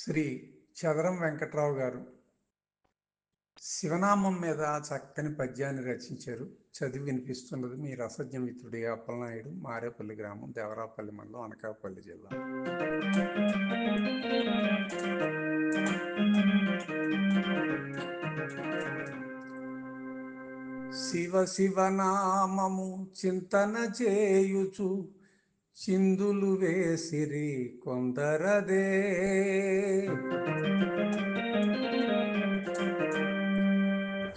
శ్రీ చదరం వెంకట్రావు గారు శివనామం మీద చక్కని పద్యాన్ని రచించారు. చదివి వినిపిస్తున్నది మీ రసజ్ఞ మిత్రుడి అప్పలనాయుడు, మారేపల్లి గ్రామం, దేవరాపల్లి మండలం, అనకాపల్లి జిల్లా. శివ శివనామము చింతన చేయుచు చిందులు వేసిరి కొందరదే.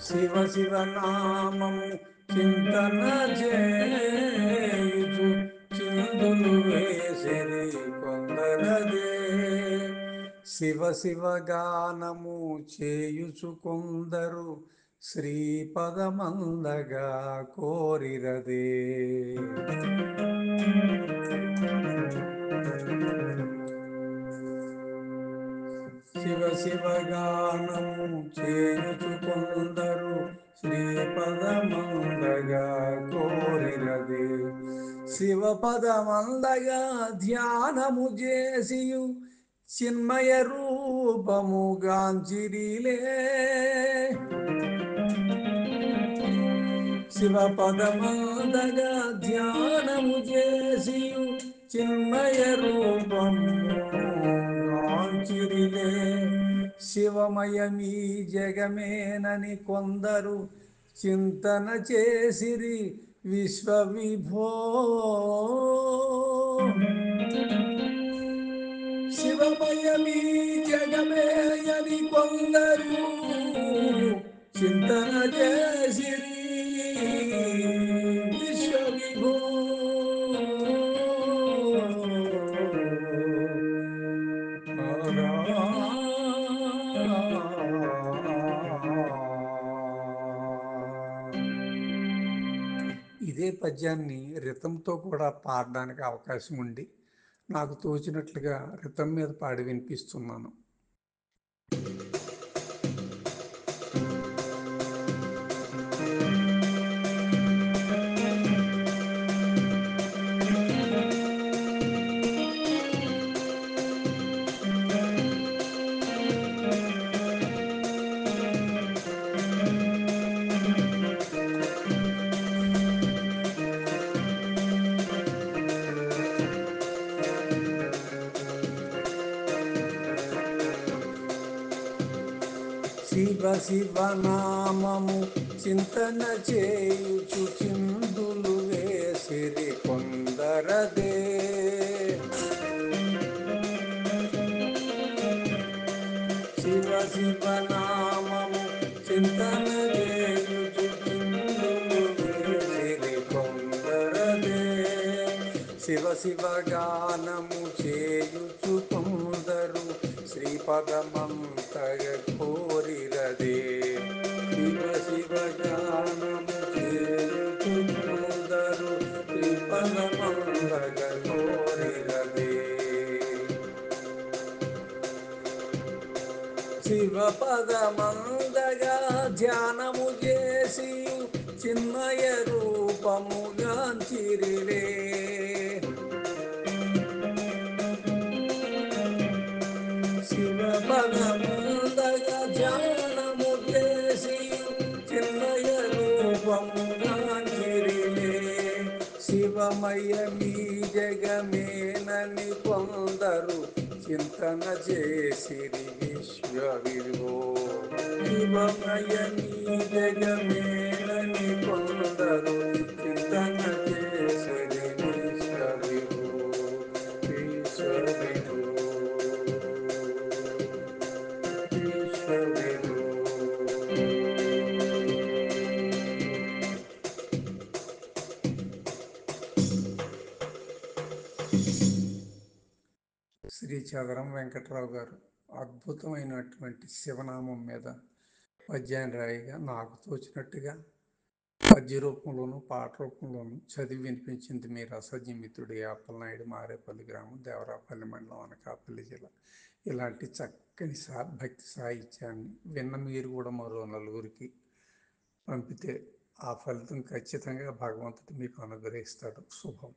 శివ శివనామము చింతన చేయుచు చిందులు వేసిరి కొందరదే. శివ శివ గానము చేయుచు కొందరు శ్రీపదమందగా కోరిరదే. శివ శివ గానము చేయుచు కొందరు శ్రీపదమందగా కోరిరదే. శివ పదమందగా ధ్యానము చేసియు చిన్మయ రూపము గాంచిరిలే. శివ పదమందగా ధ్యానము చేసియు చిన్మయ రూపము గాంచిరిలే. శివమయమీ జగమేనని కొందరు చింతన చేసిరి విశ్వవిభో. శివమయమీ జగమేయని కొందరు చింతన చేసిరి విశ్వవిభో. ఇదే పద్యాన్ని రితంతో కూడా పాడడానికి అవకాశం ఉండి నాకు తోచినట్లుగా రితం మీద పాడి వినిపిస్తున్నాను. శివ శివనామము చింతన చేయుచు చిందులు వేసిరి కొందరదే. శివ శివనామము చింతన చేయుచు చిందులు వేసిరి కొందరదే. శివ శివ గానము చేయుచు కొందరు శ్రీపదమంతగ కోరిరదే. శివ శివ గానము చేయుచు కొందరు శ్రీపదమంతగ కోరిరదే. శివ పదమందగా ధ్యానము చేసి చిన్మయ రూపము గాంచిరిలే. శివ పదమందగా ధ్యానము చేసి చిన్మయ రూపము గాంచిరిలే. శివమయమీ జగమేనని కొందరు చింతన చేసిరి విశ్వవిభో. శివమయమీ జగమేనని కొందరు చింతన చేసిరి విశ్వవిభో విశ్వవిభో విశ్వవిభో. శ్రీ చదరం వెంకట్రావు గారు అద్భుతమైనటువంటి శివనామం మీద పద్యాన్ని రాయిగా నాకు తోచినట్టుగా పద్య రూపంలోను పాట రూపంలోను చదివి వినిపించింది మీ రసజ్ఞ మిత్రుడి అప్పలనాయుడు, మారేపల్లి గ్రామం, దేవరాపల్లి మండలం, అనకాపల్లి జిల్లా. ఇలాంటి చక్కని భక్తి సాహిత్యాన్ని విన్న మీరు కూడా మరో నలుగురికి పంపితే ఆ ఫలితం ఖచ్చితంగా భగవంతుడు మీకు అనుగ్రహిస్తాడు. శుభం.